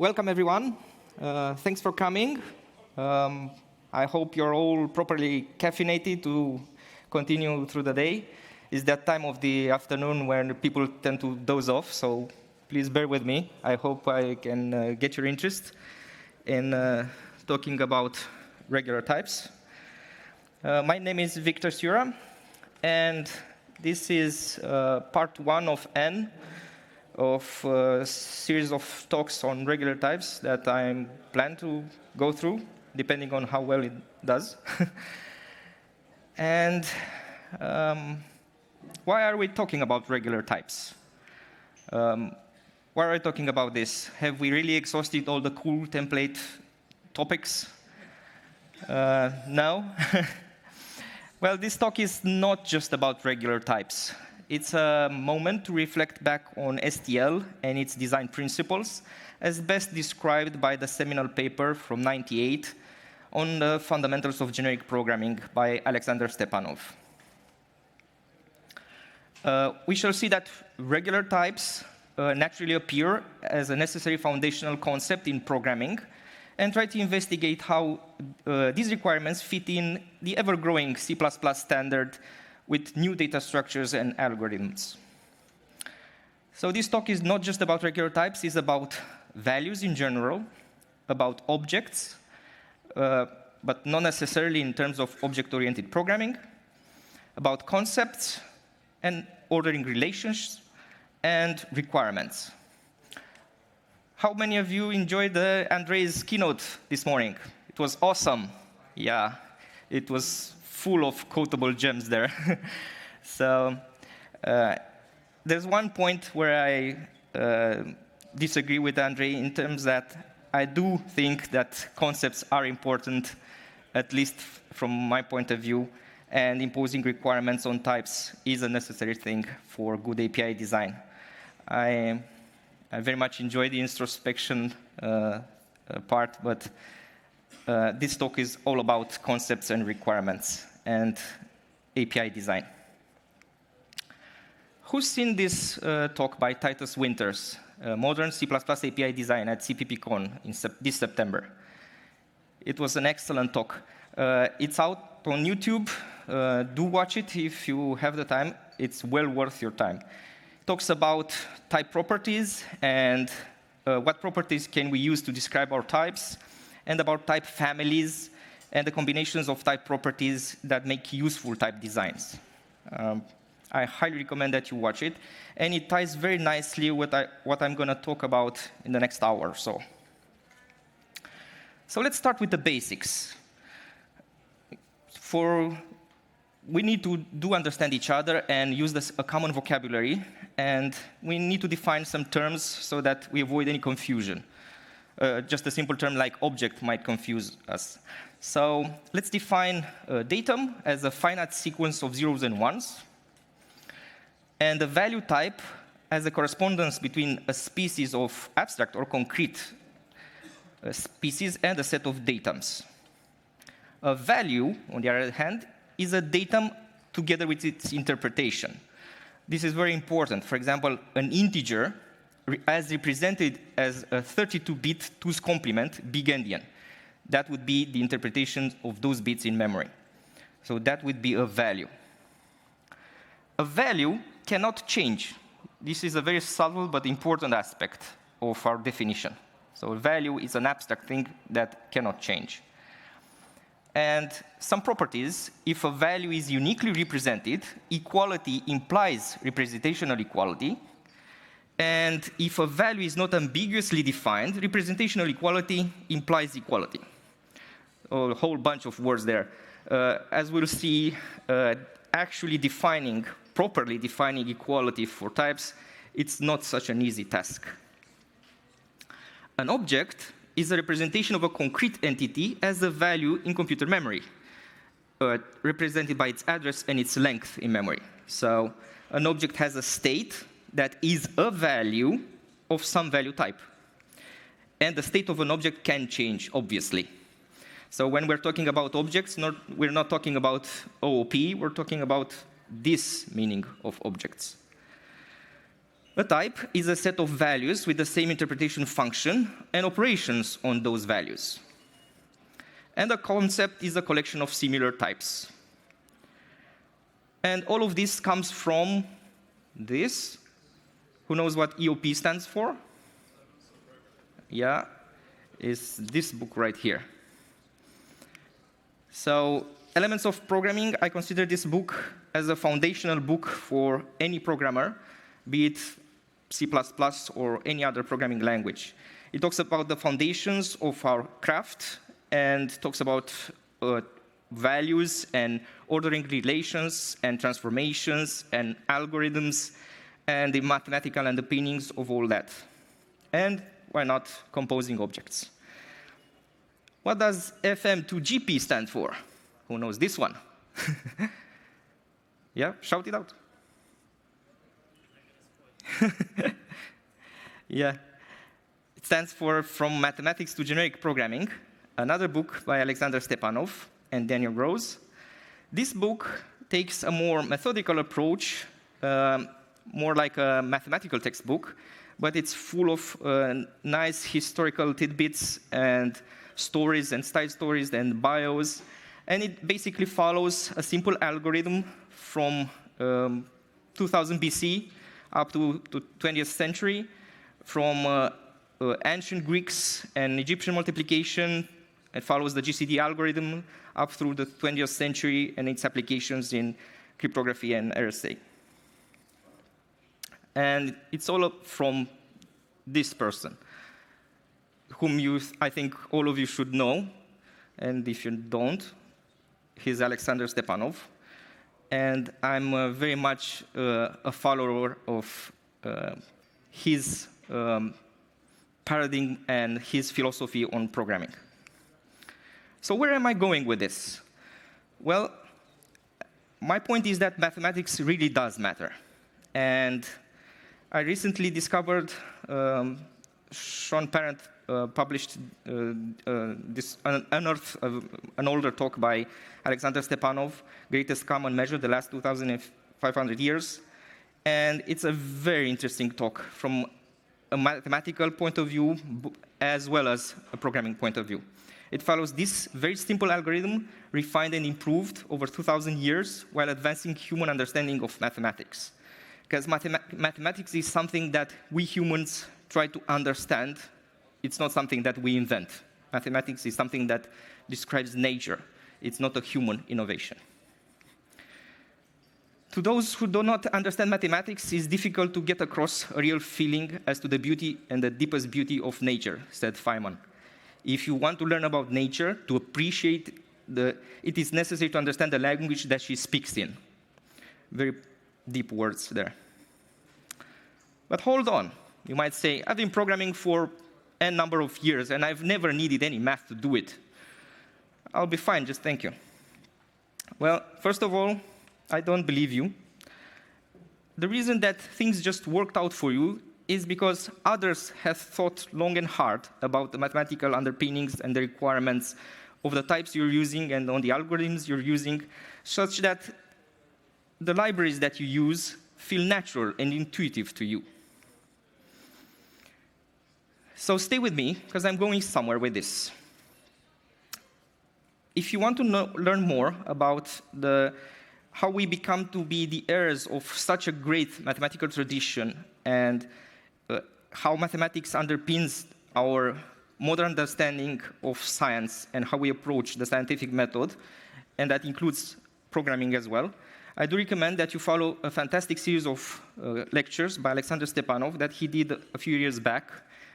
Welcome, everyone. Thanks for coming. I hope you're all properly caffeinated to continue through the day. It's that time of the afternoon when people tend to doze off, so please bear with me. I hope I can get your interest in talking about regular types. My name is Victor Ciura, and this is part 1 of N of a series of talks on regular types that I plan to go through, depending on how well it does. And why are we talking about regular types? Why are we talking about this? Have we really exhausted all the cool template topics? No. Well, this talk is not just about regular types. It's a moment to reflect back on STL and its design principles, as best described by the seminal paper from '98 on the fundamentals of generic programming by Alexander Stepanov. We shall see that regular types naturally appear as a necessary foundational concept in programming, and try to investigate how these requirements fit in the ever-growing C++ standard with new data structures and algorithms. So this talk is not just about regular types, it's about values in general, about objects, but not necessarily in terms of object-oriented programming, about concepts and ordering relations, and requirements. How many of you enjoyed Andrei's keynote this morning? It was awesome. Yeah, it was full of quotable gems there. So there's one point where I disagree with Andrei in terms that I do think that concepts are important, at least from my point of view, and imposing requirements on types is a necessary thing for good API design. I very much enjoy the introspection part, but this talk is all about concepts and requirements and API design. Who's seen this talk by Titus Winters, Modern C++ API Design at CPPCon in this September? It was an excellent talk. It's out on YouTube. Do watch it if you have the time. It's well worth your time. It talks about type properties and what properties can we use to describe our types, and about type families and the combinations of type properties that make useful type designs. I highly recommend that you watch it, and it ties very nicely with what I'm going to talk about in the next hour or so. So let's start with the basics. We need to understand each other and use a common vocabulary, and we need to define some terms so that we avoid any confusion. Just a simple term like object might confuse us. So let's define datum as a finite sequence of zeros and ones, and the value type as a correspondence between a species of abstract or concrete species and a set of datums. A value, on the other hand, is a datum together with its interpretation. This is very important. For example, an integer as represented as a 32-bit 2's complement, big endian. That would be the interpretation of those bits in memory. So that would be a value. A value cannot change. This is a very subtle but important aspect of our definition. So a value is an abstract thing that cannot change. And some properties, if a value is uniquely represented, equality implies representational equality. And if a value is not ambiguously defined, representational equality implies equality. A whole bunch of words there. As we'll see, actually properly defining equality for types, it's not such an easy task. An object is a representation of a concrete entity as a value in computer memory, represented by its address and its length in memory. So an object has a state that is a value of some value type. And the state of an object can change, obviously. So when we're talking about objects, we're not talking about OOP, we're talking about this meaning of objects. A type is a set of values with the same interpretation function and operations on those values. And a concept is a collection of similar types. And all of this comes from this. Who knows what EOP stands for? Yeah, it's this book right here. So, Elements of Programming, I consider this book as a foundational book for any programmer, be it C++ or any other programming language. It talks about the foundations of our craft and talks about values and ordering relations and transformations and algorithms and the mathematical underpinnings of all that. And why not composing objects? What does FM2GP stand for? Who knows this one? Yeah, shout it out. Yeah. It stands for From Mathematics to Generic Programming, another book by Alexander Stepanov and Daniel Gross. This book takes a more methodical approach, more like a mathematical textbook, but it's full of nice historical tidbits and stories and side stories and bios. And it basically follows a simple algorithm from 2000 BC up to 20th century, from ancient Greeks and Egyptian multiplication. It follows the GCD algorithm up through the 20th century and its applications in cryptography and RSA. And it's all up from this person, whom I think all of you should know. And if you don't, he's Alexander Stepanov. And I'm very much a follower of his paradigm and his philosophy on programming. So where am I going with this? Well, my point is that mathematics really does matter. And I recently discovered Sean Parent published an older talk by Alexander Stepanov, Greatest Common Measure, the last 2,500 years. And it's a very interesting talk from a mathematical point of view as well as a programming point of view. It follows this very simple algorithm, refined and improved over 2,000 years, while advancing human understanding of mathematics. Because mathematics is something that we humans try to understand. It's not something that we invent. Mathematics is something that describes nature. It's not a human innovation. To those who do not understand mathematics, it's difficult to get across a real feeling as to the beauty and the deepest beauty of nature, said Feynman. If you want to learn about nature, to appreciate it is necessary to understand the language that she speaks in. Very deep words there. But hold on. You might say, I've been programming for n number of years, and I've never needed any math to do it. I'll be fine, just thank you. Well, first of all, I don't believe you. The reason that things just worked out for you is because others have thought long and hard about the mathematical underpinnings and the requirements of the types you're using and on the algorithms you're using, such that the libraries that you use feel natural and intuitive to you. So stay with me, because I'm going somewhere with this. If you want to learn more about how we become to be the heirs of such a great mathematical tradition and how mathematics underpins our modern understanding of science and how we approach the scientific method, and that includes programming as well, I do recommend that you follow a fantastic series of lectures by Alexander Stepanov that he did a few years back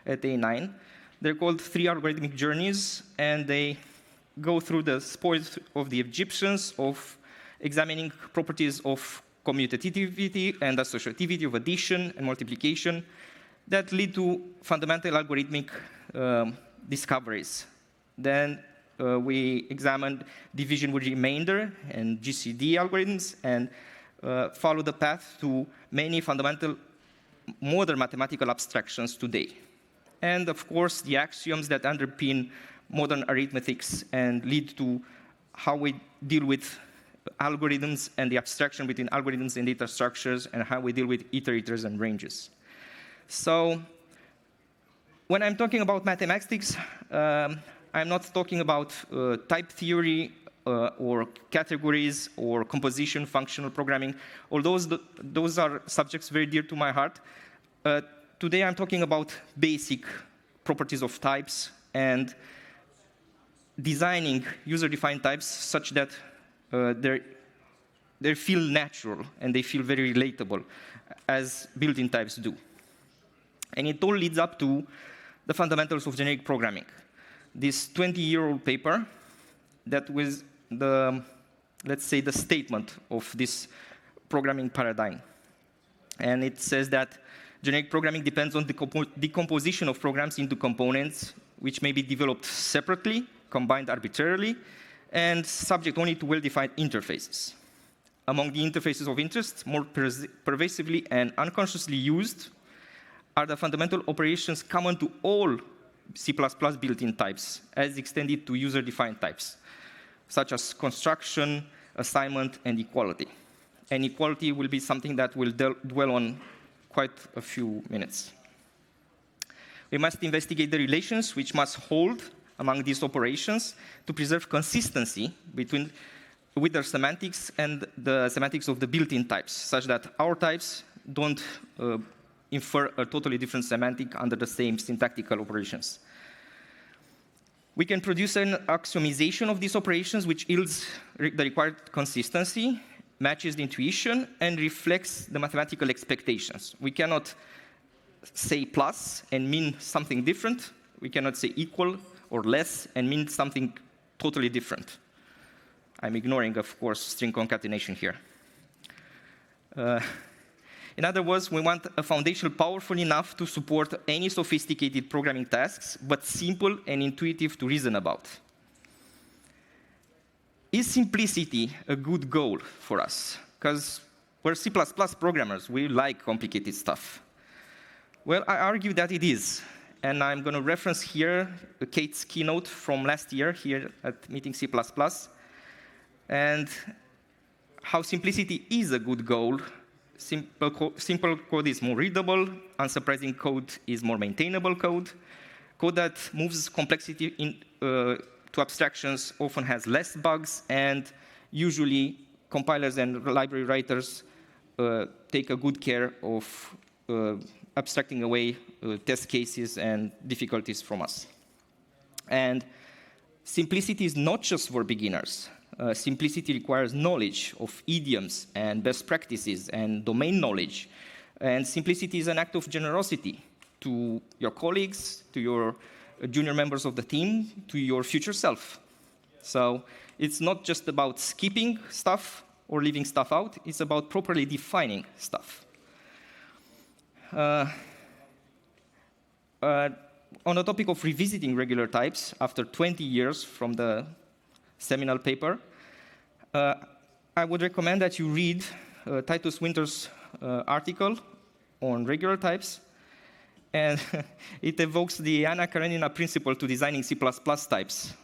at A9. They're called 3 Algorithmic Journeys, and they go through the spoils of the Egyptians, of examining properties of commutativity and associativity of addition and multiplication that lead to fundamental algorithmic discoveries. Then we examined division with remainder and GCD algorithms and follow the path to many fundamental modern mathematical abstractions today. And of course, the axioms that underpin modern arithmetics and lead to how we deal with algorithms and the abstraction between algorithms and data structures and how we deal with iterators and ranges. So when I'm talking about mathematics, I'm not talking about type theory or categories or composition, functional programming. Although those are subjects very dear to my heart. Today I'm talking about basic properties of types and designing user-defined types such that they feel natural and they feel very relatable, as built-in types do. And it all leads up to the fundamentals of generic programming. This 20-year-old paper that was let's say, the statement of this programming paradigm. And it says that generic programming depends on the decomposition of programs into components, which may be developed separately, combined arbitrarily, and subject only to well-defined interfaces. Among the interfaces of interest, more pervasively and unconsciously used are the fundamental operations common to all C++ built-in types, as extended to user-defined types, such as construction, assignment, and equality. And equality will be something that we'll dwell on quite a few minutes. We must investigate the relations which must hold among these operations to preserve consistency with their semantics and the semantics of the built-in types, such that our types don't infer a totally different semantic under the same syntactical operations. We can produce an axiomization of these operations which yields the required consistency, matches the intuition, and reflects the mathematical expectations. We cannot say plus and mean something different. We cannot say equal or less and mean something totally different. I'm ignoring, of course, string concatenation here. In other words, we want a foundation powerful enough to support any sophisticated programming tasks, but simple and intuitive to reason about. Is simplicity a good goal for us? Because we're C++ programmers. We like complicated stuff. Well, I argue that it is. And I'm going to reference here Kate's keynote from last year here at Meeting C++. And how simplicity is a good goal. Simple code is more readable. Unsurprising code is more maintainable code. Code that moves complexity to abstractions often has less bugs, and usually compilers and library writers take a good care of abstracting away test cases and difficulties from us. And simplicity is not just for beginners. Simplicity requires knowledge of idioms and best practices and domain knowledge. And simplicity is an act of generosity to your colleagues, to your junior members of the team, to your future self. So it's not just about skipping stuff or leaving stuff out. It's about properly defining stuff. On the topic of revisiting regular types, after 20 years from the seminal paper, I would recommend that you read Titus Winter's article on regular types. And it evokes the Anna Karenina principle to designing C++ types,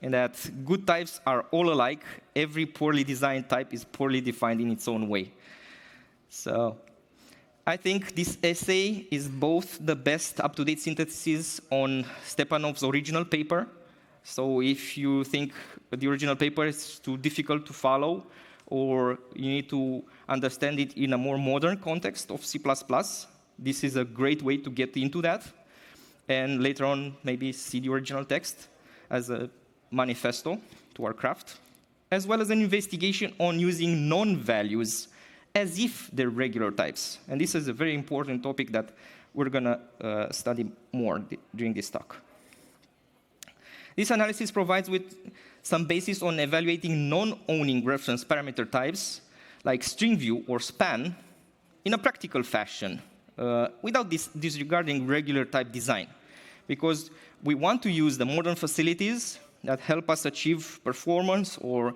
in that good types are all alike. Every poorly designed type is poorly defined in its own way. So I think this essay is both the best up-to-date synthesis on Stepanov's original paper. So if you think the original paper is too difficult to follow, or you need to understand it in a more modern context of C++, this is a great way to get into that. And later on, maybe see the original text as a manifesto to our craft, as well as an investigation on using non-values as if they're regular types. And this is a very important topic that we're going to study more during this talk. This analysis provides with some basis on evaluating non-owning reference parameter types, like string view or span, in a practical fashion, without disregarding regular type design. Because we want to use the modern facilities that help us achieve performance or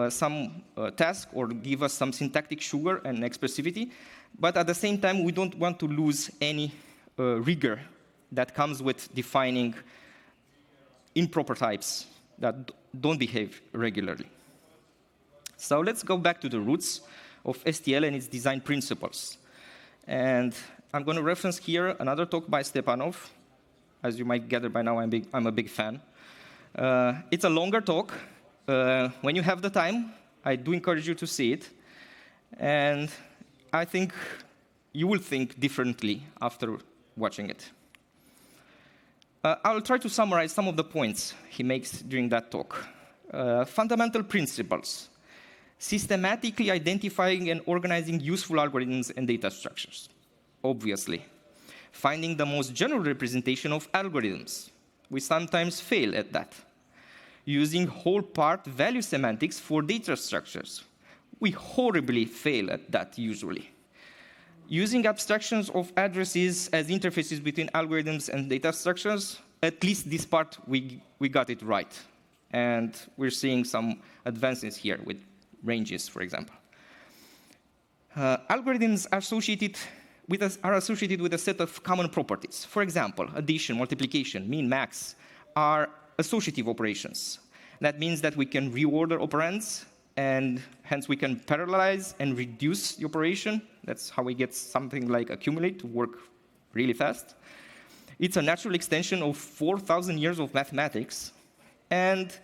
some task, or give us some syntactic sugar and expressivity. But at the same time, we don't want to lose any rigor that comes with defining improper types that don't behave regularly. So let's go back to the roots of STL and its design principles. And I'm going to reference here another talk by Stepanov. As you might gather by now, I'm a big fan. It's a longer talk. When you have the time, I do encourage you to see it. And I think you will think differently after watching it. I'll try to summarize some of the points he makes during that talk. Fundamental principles. Systematically identifying and organizing useful algorithms and data structures. Obviously. Finding the most general representation of algorithms. We sometimes fail at that. Using whole-part value semantics for data structures. We horribly fail at that usually. Using abstractions of addresses as interfaces between algorithms and data structures, at least this part we got it right. And we're seeing some advances here with ranges, for example. Algorithms are associated with a set of common properties. For example, addition, multiplication, min, max are associative operations. That means that we can reorder operands, and hence we can parallelize and reduce the operation. That's how we get something like accumulate to work really fast. It's a natural extension of 4,000 years of mathematics, and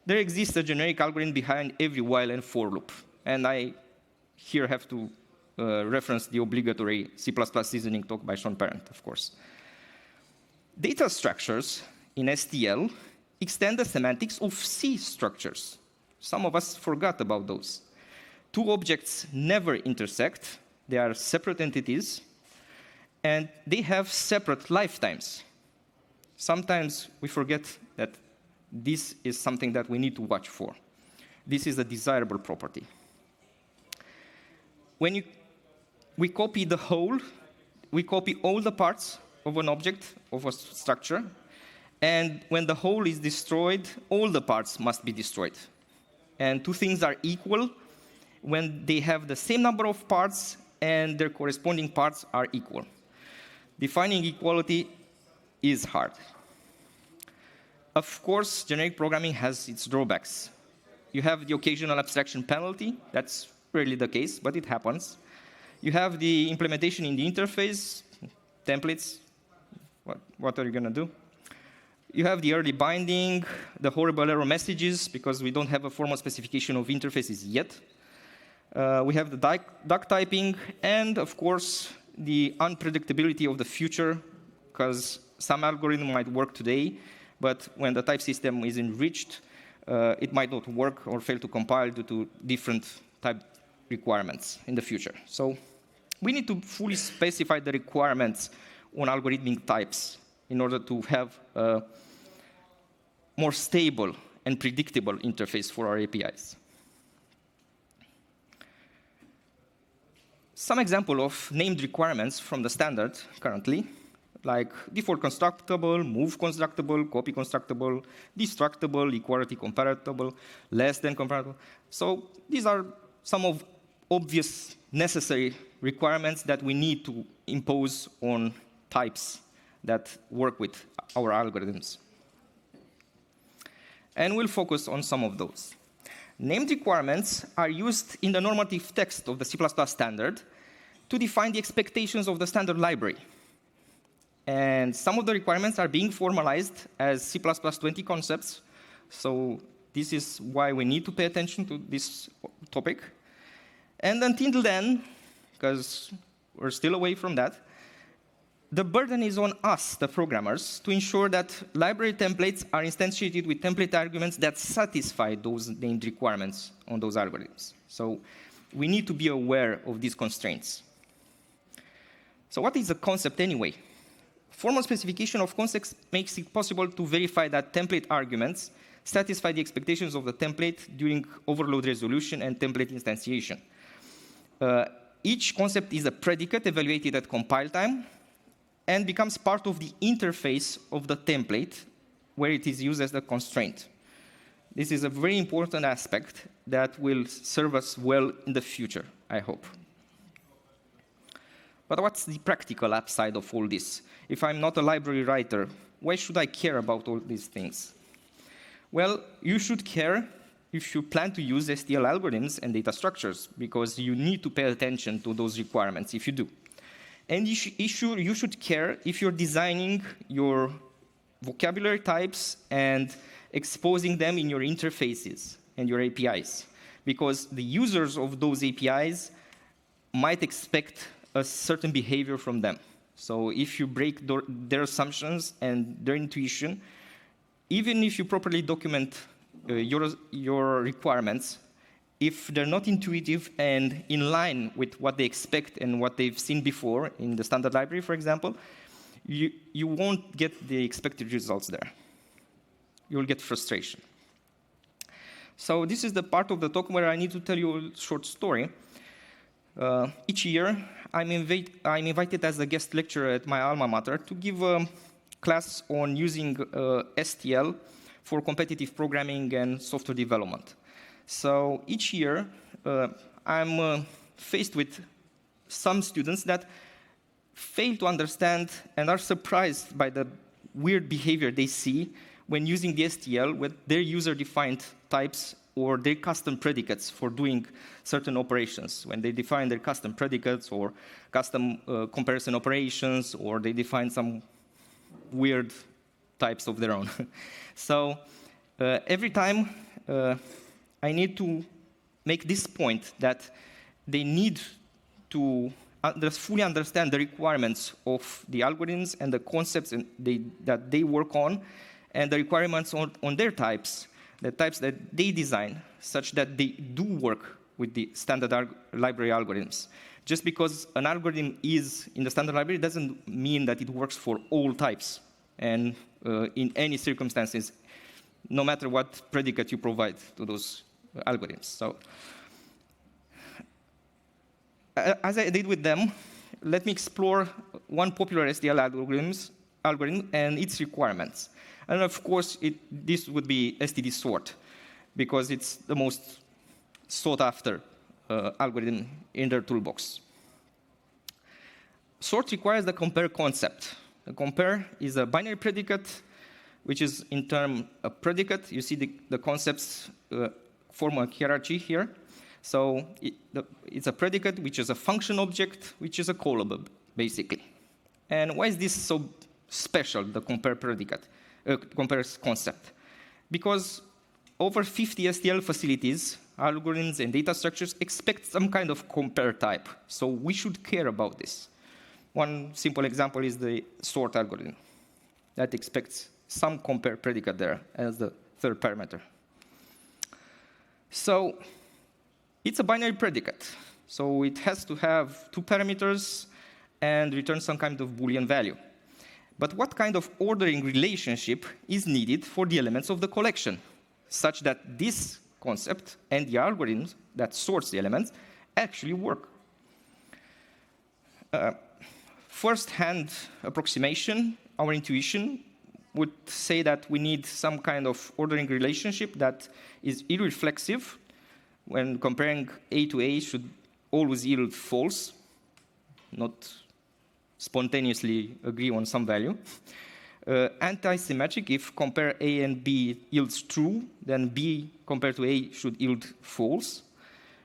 there exists a generic algorithm behind every while and for loop. And I here have to reference the obligatory C++ seasoning talk by Sean Parent, of course. Data structures in STL extend the semantics of C structures. Some of us forgot about those. Two objects never intersect. They are separate entities, and they have separate lifetimes. Sometimes we forget that this is something that we need to watch for. This is a desirable property. When we copy the whole, we copy all the parts of an object, of a structure, and when the whole is destroyed, all the parts must be destroyed. And two things are equal when they have the same number of parts and their corresponding parts are equal. Defining equality is hard. Of course, generic programming has its drawbacks. You have the occasional abstraction penalty. That's rarely the case, but it happens. You have the implementation in the interface, templates. What are you going to do? You have the early binding, the horrible error messages, because we don't have a formal specification of interfaces yet. We have the duck typing, and of course, the unpredictability of the future, because some algorithm might work today, but when the type system is enriched, it might not work or fail to compile due to different type requirements in the future. So we need to fully specify the requirements on algorithmic types in order to have a more stable and predictable interface for our APIs. Some example of named requirements from the standard currently, like default constructible, move constructible, copy constructible, destructible, equality comparable, less than comparable. So these are some of obvious necessary requirements that we need to impose on types that work with our algorithms. And we'll focus on some of those. Named requirements are used in the normative text of the C++ standard to define the expectations of the standard library. And some of the requirements are being formalized as C++20 concepts. So this is why we need to pay attention to this topic. And until then, because we're still away from that, the burden is on us, the programmers, to ensure that library templates are instantiated with template arguments that satisfy those named requirements on those algorithms. So we need to be aware of these constraints. So what is a concept anyway? Formal specification of concepts makes it possible to verify that template arguments satisfy the expectations of the template during overload resolution and template instantiation. Each concept is a predicate evaluated at compile time and becomes part of the interface of the template where it is used as the constraint. This is a very important aspect that will serve us well in the future, I hope. But what's the practical upside of all this? If I'm not a library writer, why should I care about all these things? Well, you should care if you plan to use STL algorithms and data structures, because you need to pay attention to those requirements if you do. And you should care if you're designing your vocabulary types and exposing them in your interfaces and your APIs, because the users of those APIs might expect a certain behavior from them. So if you break their assumptions and their intuition, even if you properly document your requirements, if they're not intuitive and in line with what they expect and what they've seen before in the standard library, for example, you won't get the expected results there. You'll get frustration. So this is the part of the talk where I need to tell you a short story. Each year, I'm invited as a guest lecturer at my alma mater to give a class on using STL for competitive programming and software development. So each year, I'm faced with some students that fail to understand and are surprised by the weird behavior they see when using the STL with their user-defined types or their custom predicates for doing certain operations. When they define their custom predicates or custom comparison operations, or they define some weird types of their own. So every time I need to make this point that they need to fully understand the requirements of the algorithms and the concepts that they work on, and the requirements on their types, the types that they design, such that they do work with the standard library algorithms. Just because an algorithm is in the standard library doesn't mean that it works for all types and in any circumstances, no matter what predicate you provide to those algorithms. So, as I did with them, let me explore one popular STL algorithm and its requirements. And of course, this would be std sort, because it's the most sought-after algorithm in their toolbox. Sort requires the compare concept. A compare is a binary predicate, which is in turn a predicate. You see the concepts form a hierarchy here. So it's a predicate, which is a function object, which is a callable, basically. And why is this so special, the compare predicate, compares concept? Because over 50 STL facilities, algorithms, and data structures expect some kind of compare type. So we should care about this. One simple example is the sort algorithm that expects some compare predicate there as the third parameter. So it's a binary predicate. So it has to have 2 parameters and return some kind of Boolean value. But what kind of ordering relationship is needed for the elements of the collection, such that this concept and the algorithms that sorts the elements actually work? First-hand approximation, our intuition would say that we need some kind of ordering relationship that is irreflexive. When comparing A to A, should always yield false, not spontaneously agree on some value. Anti-symmetric, if compare A and B yields true, then B compared to A should yield false.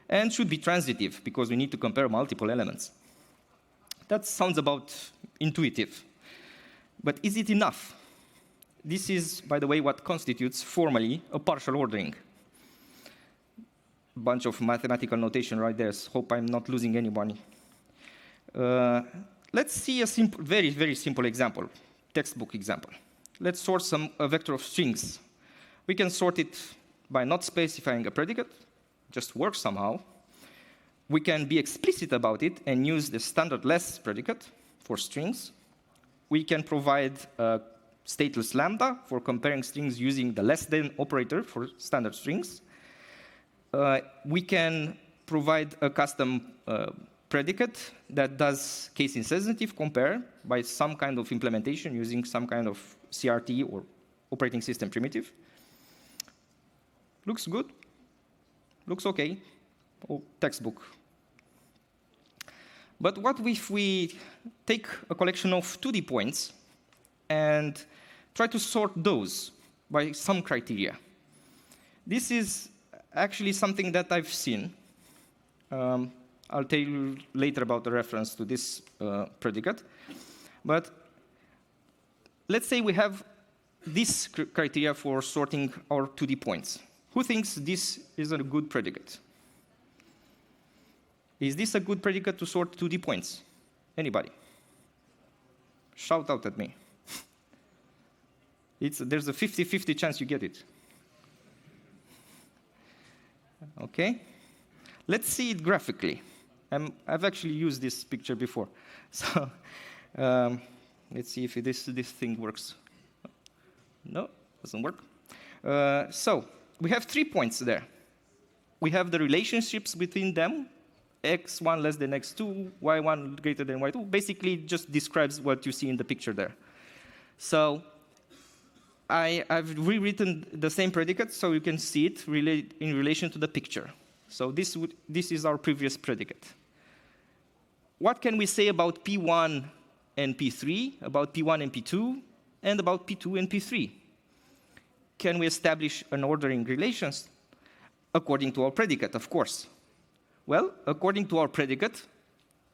And should be transitive, because we need to compare multiple elements. That sounds about intuitive. But is it enough? This is, by the way, what constitutes formally a partial ordering. Bunch of mathematical notation right there. So hope I'm not losing anybody. Let's see a simple, very, very simple example, textbook example. Let's sort a vector of strings. We can sort it by not specifying a predicate, just works somehow. We can be explicit about it and use the standard less predicate for strings. We can provide a stateless lambda for comparing strings using the less than operator for standard strings. We can provide a custom predicate that does case-insensitive compare by some kind of implementation using some kind of CRT or operating system primitive. Looks good. Looks okay. Oh, textbook. But what if we take a collection of 2D points and try to sort those by some criteria? This is actually something that I've seen. I'll tell you later about the reference to this predicate. But let's say we have this criteria for sorting our 2D points. Who thinks this is a good predicate? Is this a good predicate to sort 2D points? Anybody? Shout out at me. There's a 50-50 chance you get it. Okay? Let's see it graphically. I've actually used this picture before. So let's see if this thing works. No, doesn't work. So we have 3 points there. We have the relationships between them, x1 less than x2, y1 greater than y2. Basically, it just describes what you see in the picture there. So I've rewritten the same predicate so you can see it in relation to the picture. So this is our previous predicate. What can we say about P1 and P3, about P1 and P2, and about P2 and P3? Can we establish an ordering relations? According to our predicate, of course. Well, according to our predicate,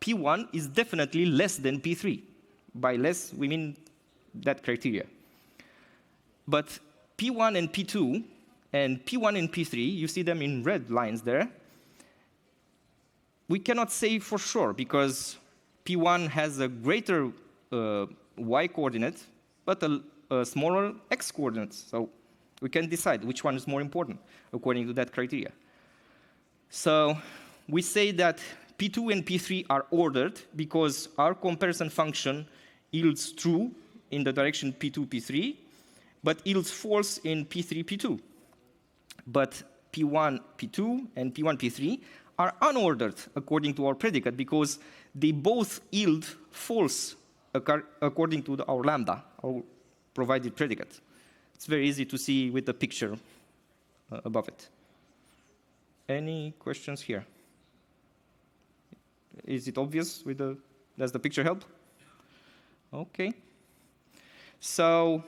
P1 is definitely less than P3. By less, we mean that criteria. But P1 and P2, and P1 and P3, you see them in red lines there, we cannot say for sure, because P1 has a greater y coordinate, but a smaller x coordinate. So we can decide which one is more important, according to that criteria. So we say that P2 and P3 are ordered because our comparison function yields true in the direction P2, P3, but yields false in P3, P2. But P1, P2, and P1, P3 are unordered according to our predicate because they both yield false according to our lambda, our provided predicate. It's very easy to see with the picture above it. Any questions here? Is it obvious does the picture help? Okay. So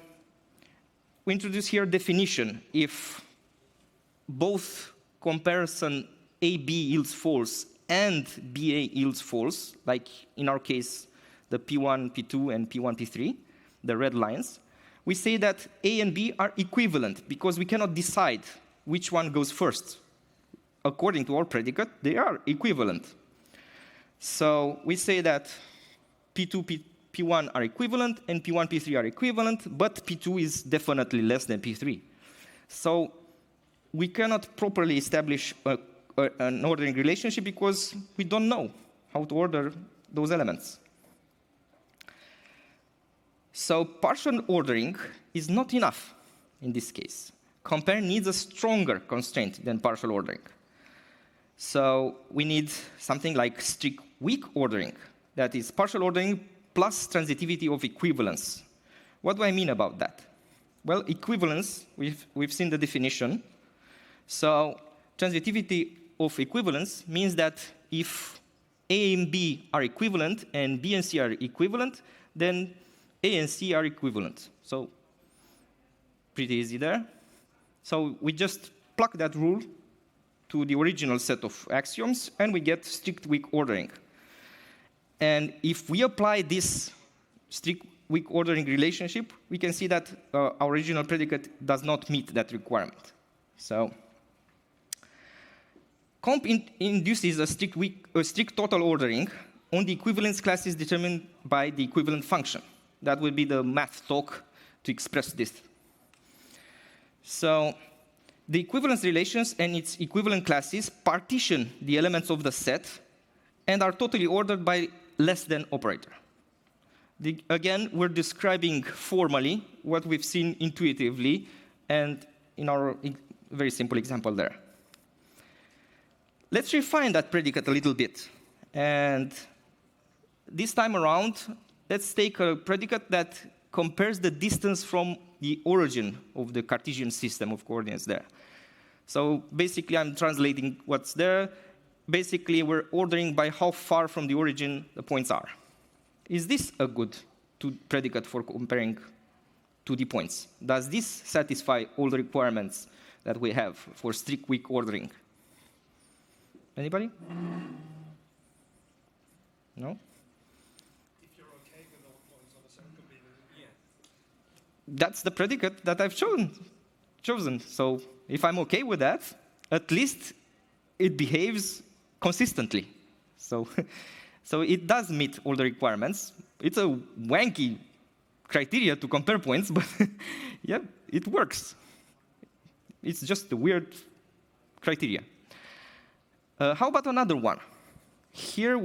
we introduce here definition. If both comparison AB yields false and BA yields false, like in our case, the P1, P2, and P1, P3, the red lines, we say that A and B are equivalent because we cannot decide which one goes first. According to our predicate, they are equivalent. So we say that P2, P1 are equivalent, and P1, P3 are equivalent, but P2 is definitely less than P3. So we cannot properly establish an ordering relationship because we don't know how to order those elements. So partial ordering is not enough in this case. Compare needs a stronger constraint than partial ordering. So we need something like strict weak ordering, that is partial ordering plus transitivity of equivalence. What do I mean about that? Well, equivalence, we've seen the definition. So transitivity of equivalence means that if A and B are equivalent and B and C are equivalent, then A and C are equivalent. So pretty easy there. So we just plug that rule to the original set of axioms, and we get strict weak ordering. And if we apply this strict weak ordering relationship, we can see that our original predicate does not meet that requirement. So comp induces a strict total ordering on the equivalence classes determined by the equivalent function. That will be the math talk to express this. So the equivalence relations and its equivalent classes partition the elements of the set and are totally ordered by less than operator. Again, we're describing formally what we've seen intuitively and in our very simple example there. Let's refine that predicate a little bit. And this time around, let's take a predicate that compares the distance from the origin of the Cartesian system of coordinates there. So basically, I'm translating what's there. Basically, we're ordering by how far from the origin the points are. Is this a good predicate for comparing 2D points? Does this satisfy all the requirements that we have for strict weak ordering? Anybody? No? If you're okay with all points on a circle being yes. That's the predicate that I've chosen. So if I'm okay with that, at least it behaves consistently. So, so it does meet all the requirements. It's a wanky criteria to compare points, but yeah, it works. It's just a weird criteria. How about another one? Here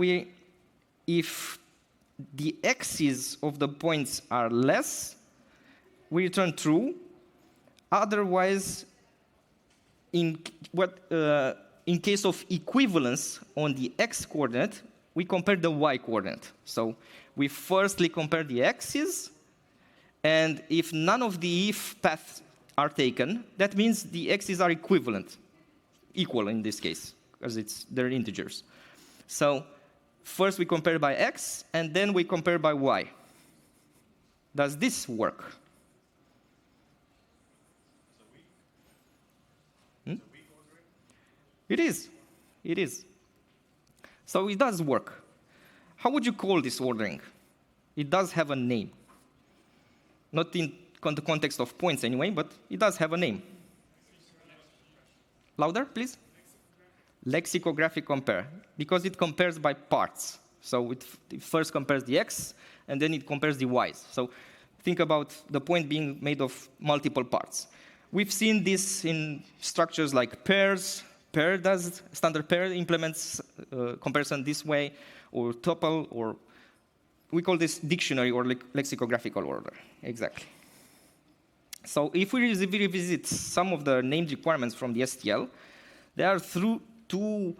if the x's of the points are less, we return true. Otherwise, in case of equivalence on the x-coordinate, we compare the y-coordinate. So we firstly compare the x's, and if none of the if paths are taken, that means the x's are equal in this case, because they're integers. So first we compare by x, and then we compare by y. Does this work? It is. It is. So it does work. How would you call this ordering? It does have a name. Not in the context of points anyway, but it does have a name. Louder, please? Lexicographic compare, because it compares by parts. So it first compares the x, and then it compares the y's. So think about the point being made of multiple parts. We've seen this in structures like pairs. Standard pair implements comparison this way, or tuple, or we call this dictionary or lexicographical order. Exactly. So if we revisit some of the named requirements from the STL, there are two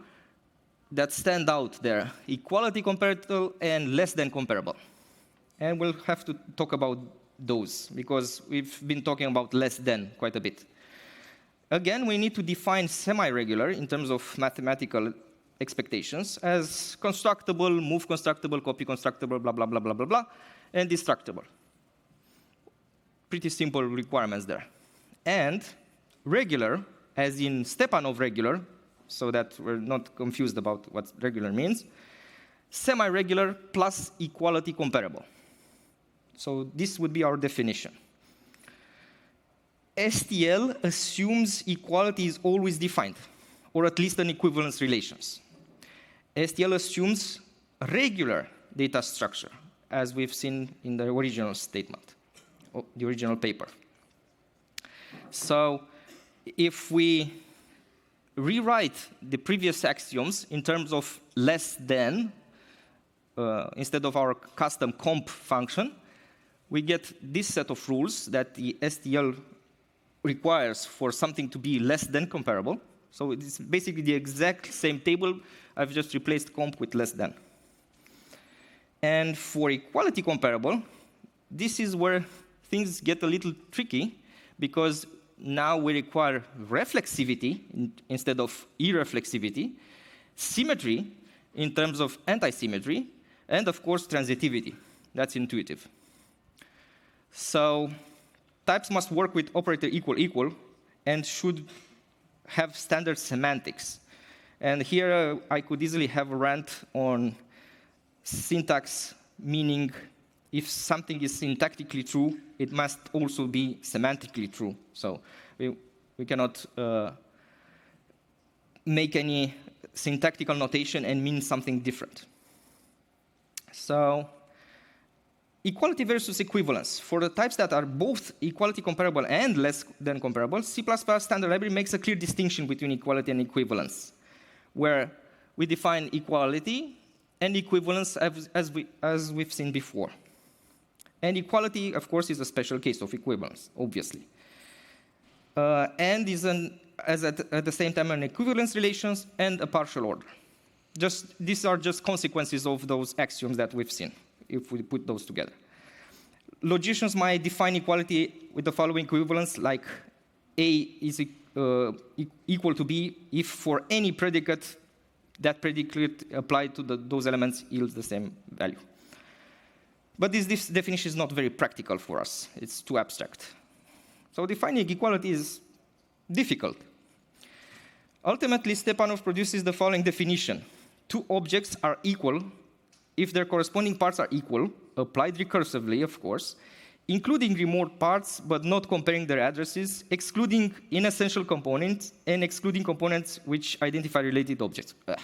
that stand out there: equality comparable and less than comparable. And we'll have to talk about those, because we've been talking about less than quite a bit. Again, we need to define semi-regular in terms of mathematical expectations as constructible, move constructible, copy constructible, blah, blah, blah, blah, blah, blah, and destructible. Pretty simple requirements there. And regular, as in Stepanov regular, so that we're not confused about what regular means, semi-regular plus equality comparable. So this would be our definition. STL assumes equality is always defined, or at least an equivalence relations. STL assumes regular data structure, as we've seen in the original statement, or the original paper. So if we rewrite the previous axioms in terms of less than, instead of our custom comp function, we get this set of rules that the STL requires for something to be less than comparable. So it's basically the exact same table. I've just replaced comp with less than. And for equality comparable, this is where things get a little tricky, because now we require reflexivity instead of irreflexivity, symmetry in terms of anti-symmetry, and of course transitivity. That's intuitive. So types must work with operator equal and should have standard semantics. And here I could easily have a rant on syntax, meaning if something is syntactically true, it must also be semantically true. So we cannot make any syntactical notation and mean something different. So equality versus equivalence. For the types that are both equality comparable and less than comparable, C++ standard library makes a clear distinction between equality and equivalence, where we define equality and equivalence as we've seen before. And equality, of course, is a special case of equivalence, obviously. And is at the same time an equivalence relations and a partial order. These are just consequences of those axioms that we've seen, if we put those together. Logicians might define equality with the following equivalence, like A is equal to B if for any predicate, that predicate applied to those elements yields the same value. But this definition is not very practical for us. It's too abstract. So defining equality is difficult. Ultimately, Stepanov produces the following definition. Two objects are equal if their corresponding parts are equal, applied recursively, of course, including remote parts, but not comparing their addresses, excluding inessential components, and excluding components which identify related objects. Ugh.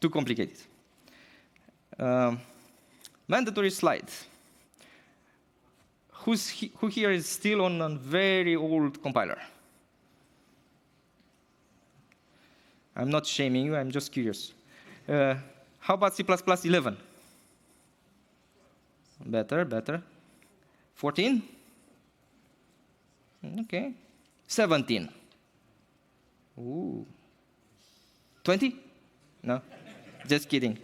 Too complicated. Mandatory slide. Who here is still on a very old compiler? I'm not shaming you, I'm just curious. How about C++ 11? Better. 14? Okay. 17? Ooh. 20? No, just kidding.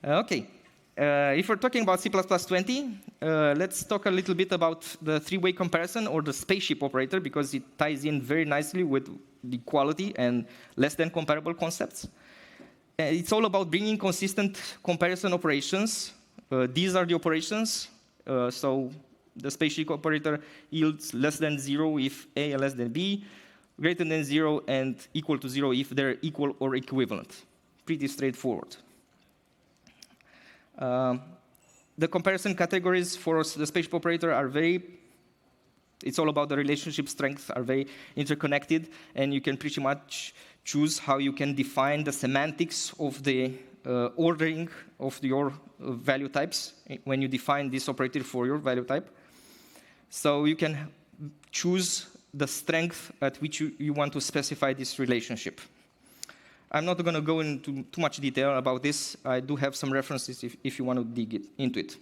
Okay. If we're talking about C++ 20, let's talk a little bit about the three-way comparison or the spaceship operator, because it ties in very nicely with the equality and less than comparable concepts. It's all about bringing consistent comparison operations. These are the operations. So the spaceship operator yields less than 0 if A is less than B, greater than 0 and equal to 0 if they're equal or equivalent. Pretty straightforward. The comparison categories for the spaceship operator are it's all about the relationship strengths, are very interconnected, and you can pretty much choose how you can define the semantics of the ordering of your value types when you define this operator for your value type. So you can choose the strength at which you want to specify this relationship. I'm not going to go into too much detail about this. I do have some references if you want to dig into it.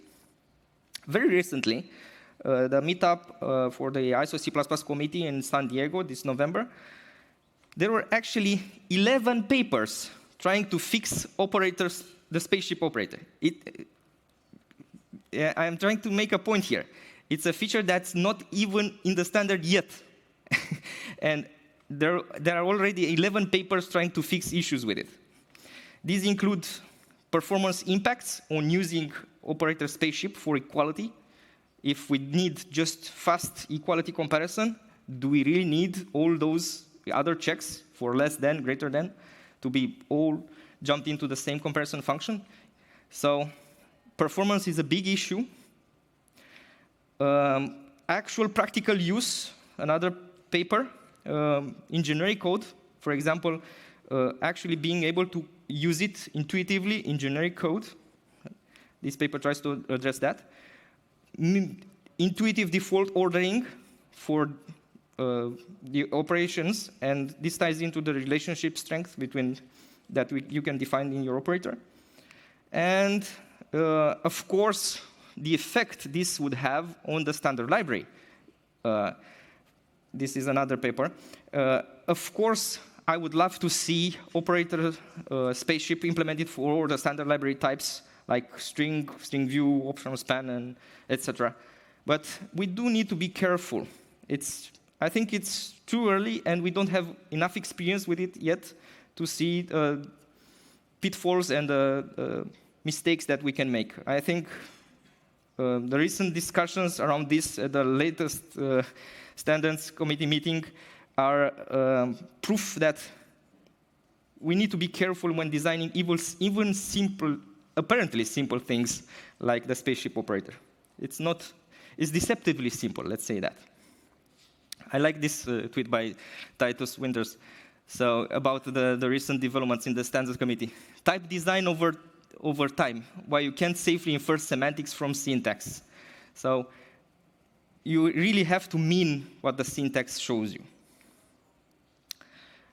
Very recently, the meetup for the ISO C++ committee in San Diego this November, there were actually 11 papers trying to fix operators, the spaceship operator. I'm trying to make a point here. It's a feature that's not even in the standard yet. And there are already 11 papers trying to fix issues with it. These include performance impacts on using operator spaceship for equality. If we need just fast equality comparison, do we really need all those other checks for less than, greater than, to be all jumped into the same comparison function? So performance is a big issue. Actual practical use, another paper, in generic code, for example, actually being able to use it intuitively in generic code. This paper tries to address that. Intuitive default ordering for the operations, and this ties into the relationship strength between that you can define in your operator. And of course, the effect this would have on the standard library. This is another paper. Of course, I would love to see operator spaceship implemented for the standard library types like string view, optional span, and etc. But we do need to be careful. I think it's too early, and we don't have enough experience with it yet to see pitfalls and mistakes that we can make. I think the recent discussions around this at the latest standards committee meeting are proof that we need to be careful when designing even simple, apparently simple things like the spaceship operator. It's deceptively simple, let's say that. I like this tweet by Titus Winters about the recent developments in the standards committee. Type design over time, why you can't safely infer semantics from syntax. So you really have to mean what the syntax shows you.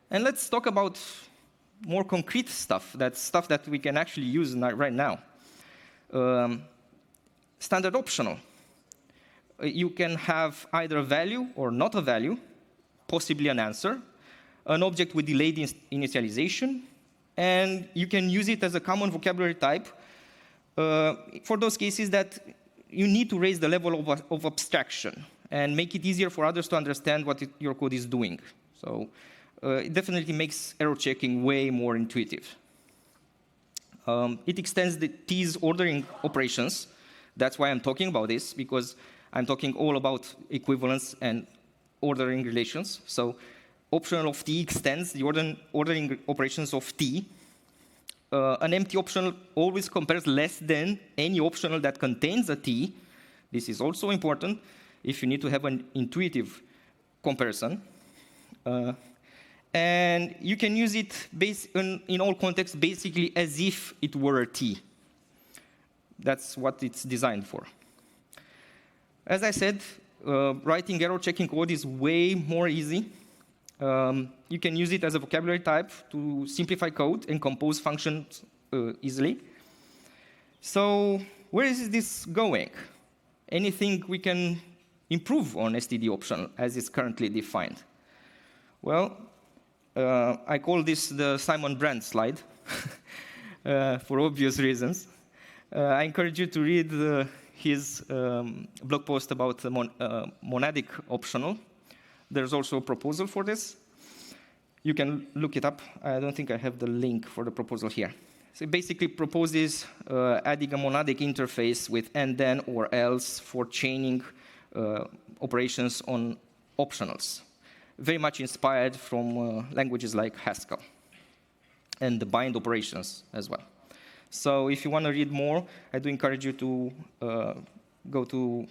And let's talk about more concrete stuff. That's stuff that we can actually use right now. Standard optional. You can have either a value or not a value, possibly an answer, an object with delayed initialization, and you can use it as a common vocabulary type for those cases that you need to raise the level of abstraction and make it easier for others to understand what your code is doing. So it definitely makes error checking way more intuitive. It extends the T's ordering operations. That's why I'm talking about this, because I'm talking all about equivalence and ordering relations. So optional of T extends the ordering operations of T. an empty optional always compares less than any optional that contains a t. This is also important if you need to have an intuitive comparison. And you can use it in all contexts basically as if it were a t. That's what it's designed for. As I said, writing error-checking code is way more easy. You can use it as a vocabulary type to simplify code and compose functions easily. So where is this going? Anything we can improve on std optional as it's currently defined? Well, I call this the Simon Brand slide for obvious reasons. I encourage you to read his blog post about the monadic optional. There's also a proposal for this. You can look it up. I don't think I have the link for the proposal here. So it basically proposes adding a monadic interface with and then or else for chaining operations on optionals. Very much inspired from languages like Haskell and the bind operations as well. So if you want to read more, I do encourage you to go to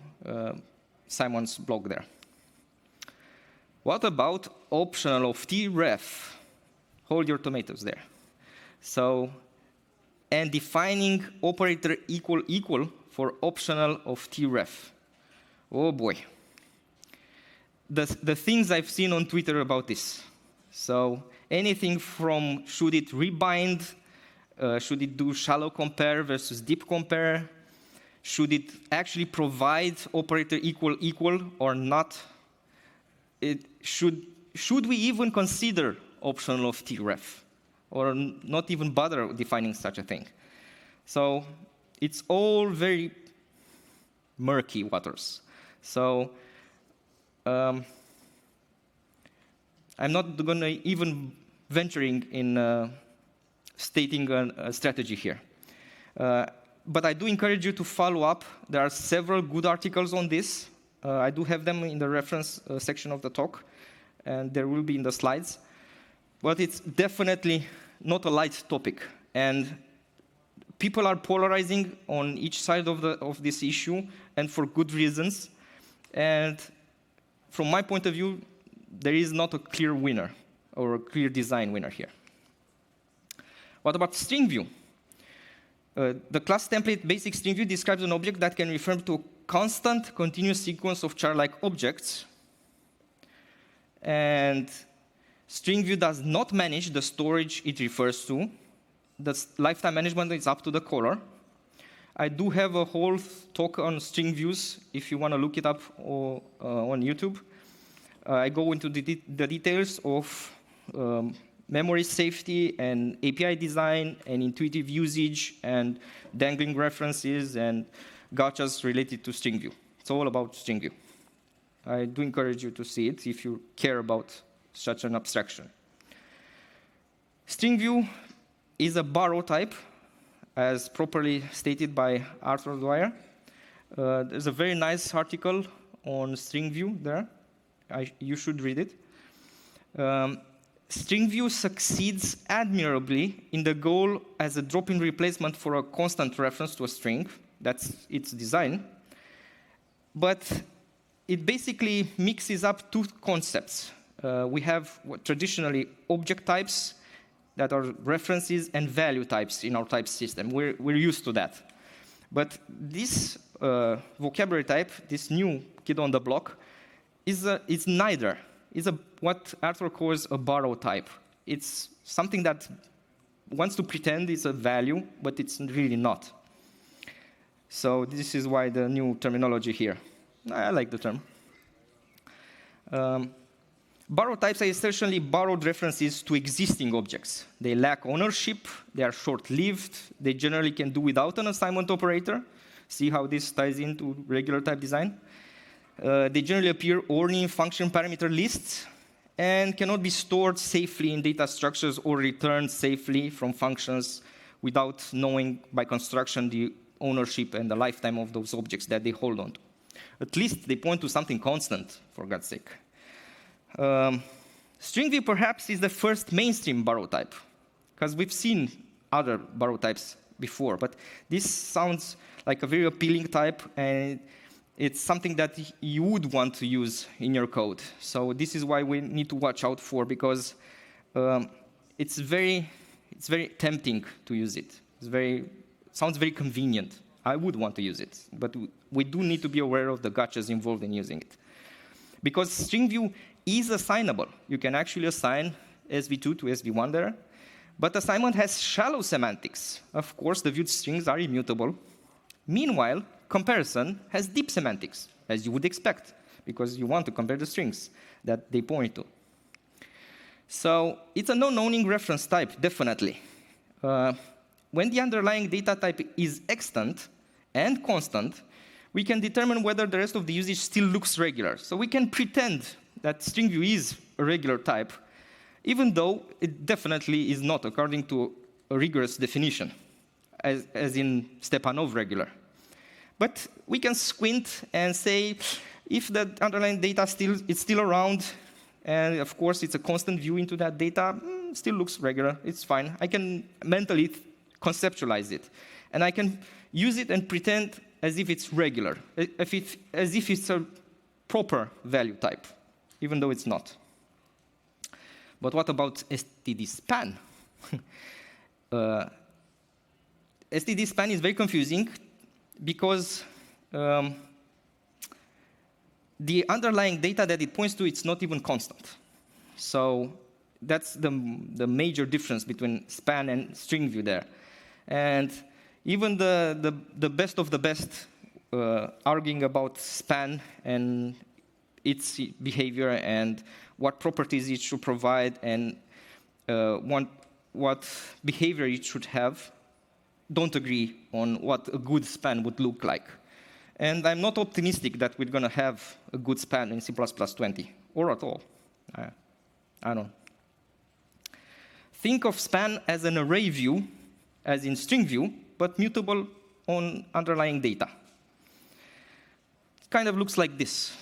Simon's blog there. What about optional of tref? Hold your tomatoes there. So, and defining operator equal equal for optional of tref. Oh boy. The things I've seen on Twitter about this. So anything from should it rebind, should it do shallow compare versus deep compare, should it actually provide operator equal equal or not? Should we even consider optional of tref, or not even bother defining such a thing? So it's all very murky waters. So I'm not going to even venturing in stating a strategy here. But I do encourage you to follow up. There are several good articles on this. I do have them in the reference section of the talk, and there will be in the slides. But it's definitely not a light topic. And people are polarizing on each side of this issue, and for good reasons. And from my point of view, there is not a clear winner or a clear design winner here. What about string view? The class template basic string view describes an object that can refer to a constant continuous sequence of char-like objects. And string view does not manage the storage it refers to. The lifetime management is up to the caller. I do have a whole talk on string views if you want to look it up on YouTube. I go into the details of memory safety and API design and intuitive usage and dangling references and gotchas related to string view. It's all about string view. I do encourage you to see it if you care about such an abstraction. String view is a borrow type, as properly stated by Arthur Dwyer. There's a very nice article on string view there. You should read it. String view succeeds admirably in the goal as a drop-in replacement for a constant reference to a string. That's its design. But it basically mixes up two concepts. We have traditionally object types that are references and value types in our type system. We're used to that. But this vocabulary type, this new kid on the block, is neither. It's what Arthur calls a borrow type. It's something that wants to pretend it's a value, but it's really not. So this is why the new terminology here. I like the term. Borrow types are essentially borrowed references to existing objects. They lack ownership, they are short-lived, they generally can do without an assignment operator. See how this ties into regular type design. They generally appear only in function parameter lists and cannot be stored safely in data structures or returned safely from functions without knowing by construction the ownership and the lifetime of those objects that they hold on to. At least they point to something constant, for God's sake. String view perhaps is the first mainstream borrow type, because we've seen other borrow types before. But this sounds like a very appealing type, and it's something that you would want to use in your code. So this is why we need to watch out for, because it's very tempting to use it. Sounds very convenient. I would want to use it, but we do need to be aware of the gotchas involved in using it. Because string view is assignable. You can actually assign SV2 to SV1 there, but assignment has shallow semantics. Of course, the viewed strings are immutable. Meanwhile, comparison has deep semantics, as you would expect, because you want to compare the strings that they point to. So it's a non-owning reference type, definitely. When the underlying data type is extant and constant, we can determine whether the rest of the usage still looks regular. So we can pretend that string view is a regular type, even though it definitely is not, according to a rigorous definition, as in Stepanov regular. But we can squint and say, if the underlying data is still around, and of course it's a constant view into that data, still looks regular, it's fine. I can mentally conceptualize it. And I can use it and pretend as if it's regular, as if it's a proper value type, even though it's not. But what about std span? std span is very confusing because the underlying data that it points to, it's not even constant. So that's the major difference between span and string view there. And even the best of the best arguing about span and its behavior and what properties it should provide and what behavior it should have don't agree on what a good span would look like. And I'm not optimistic that we're going to have a good span in C++20, or at all. I don't. Think of span as an array view, as in string view, but mutable on underlying data. It kind of looks like this.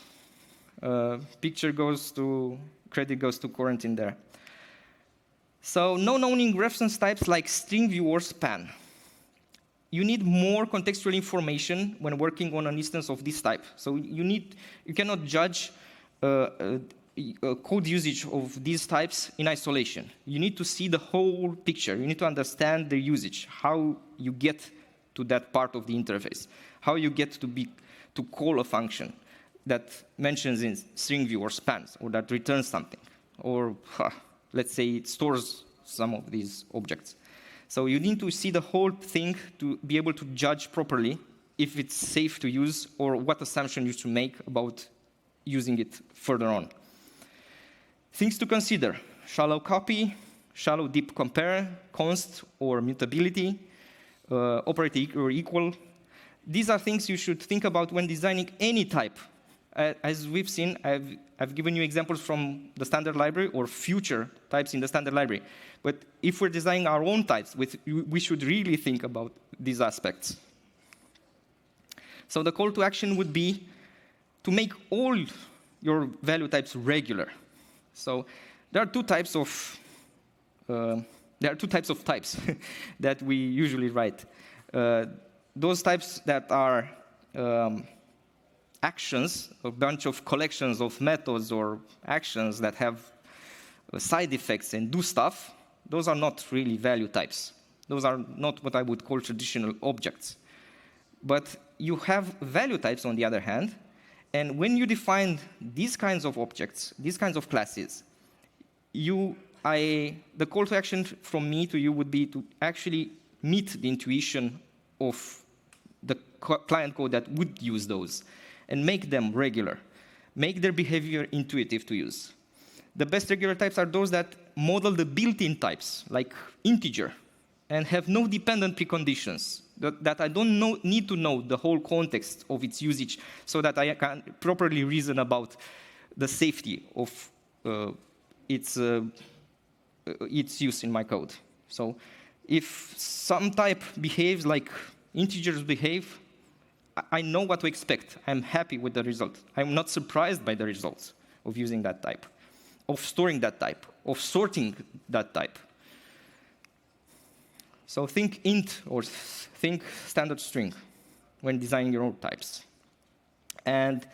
Credit goes to Corentin there. So non-owning reference types like string view or span. You need more contextual information when working on an instance of this type. So you cannot judge code usage of these types in isolation. You need to see the whole picture. You need to understand the usage, how you get to that part of the interface, how you get to call a function that mentions in string view or spans, or that returns something, or let's say it stores some of these objects. So you need to see the whole thing to be able to judge properly if it's safe to use or what assumption you should make about using it further on. Things to consider: shallow copy, shallow deep compare, const or mutability, operator or equal. These are things you should think about when designing any type. As we've seen, I've given you examples from the standard library or future types in the standard library. But if we're designing our own types, we should really think about these aspects. So the call to action would be to make all your value types regular. So there are two types of types that we usually write. Those types that are actions, a bunch of collections of methods or actions that have side effects and do stuff, those are not really value types. Those are not what I would call traditional objects. But you have value types, on the other hand, and when you define these kinds of objects, these kinds of classes, the call to action from me to you would be to actually meet the intuition of the client code that would use those and make them regular, make their behavior intuitive to use. The best regular types are those that model the built-in types, like integer, and have no dependent preconditions, that I don't need to know the whole context of its usage so that I can properly reason about the safety of its use in my code. So if some type behaves like integers behave, I know what to expect. I'm happy with the result. I'm not surprised by the results of using that type, of storing that type, of sorting that type. So think int or think standard string when designing your own types. And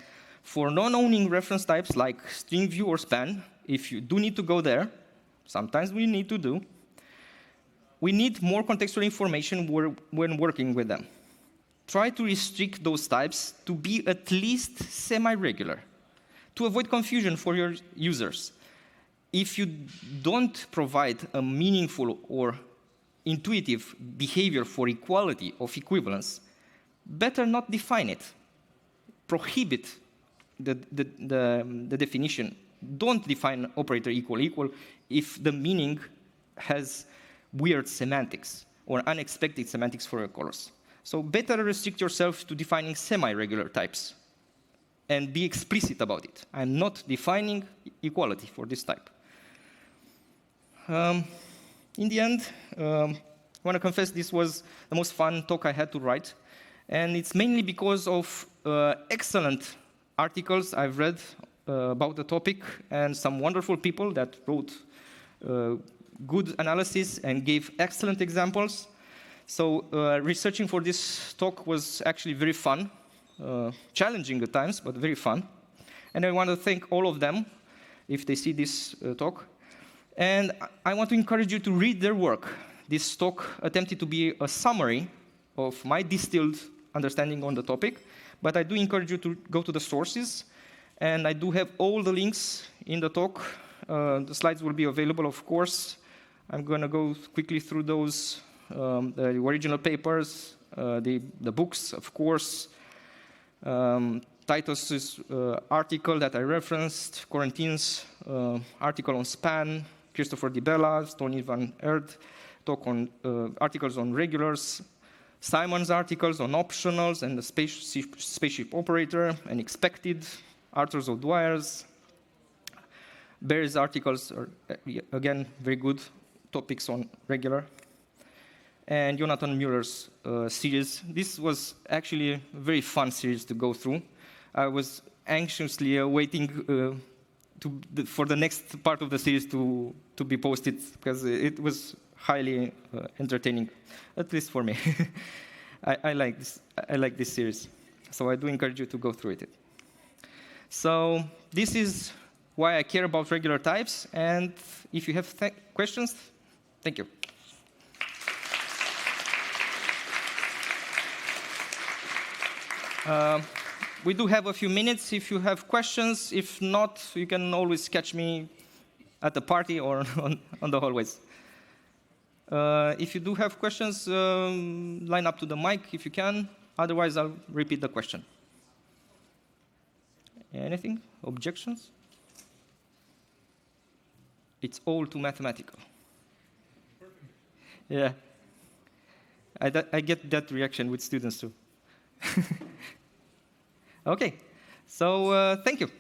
for non-owning reference types like string view or span, if you do need to go there, sometimes we need to do, we need more contextual information when working with them. Try to restrict those types to be at least semi-regular, to avoid confusion for your users. If you don't provide a meaningful or intuitive behavior for equality of equivalence, better not define it. Prohibit the definition. Don't define operator equal if the meaning has weird semantics or unexpected semantics for your colors. So better restrict yourself to defining semi-regular types and be explicit about it. I'm not defining equality for this type. In the end, I want to confess this was the most fun talk I had to write. And it's mainly because of excellent articles I've read about the topic and some wonderful people that wrote good analysis and gave excellent examples. So researching for this talk was actually very fun, challenging at times, but very fun. And I want to thank all of them if they see this talk. And I want to encourage you to read their work. This talk attempted to be a summary of my distilled understanding on the topic, but I do encourage you to go to the sources, and I do have all the links in the talk. The slides will be available, of course. I'm going to go quickly through those, the original papers, the books, of course, Titus's article that I referenced, Corentin's article on span, Christopher Di Bella, Tony Van Erd, talk on articles on regulars, Simon's articles on optionals and the spaceship operator and expected, Arthur's O'Dwyer's. Barry's articles are, again, very good topics on regular. And Jonathan Mueller's series. This was actually a very fun series to go through. I was anxiously waiting for the next part of the series to be posted because it was highly entertaining, at least for me. I like this. I like this series, so I do encourage you to go through it. So this is why I care about regular types, and if you have questions, thank you. We do have a few minutes if you have questions. If not, you can always catch me at the party or on the hallways. If you do have questions, line up to the mic if you can. Otherwise, I'll repeat the question. Anything? Objections? It's all too mathematical. Yeah. I get that reaction with students too. Okay. So thank you.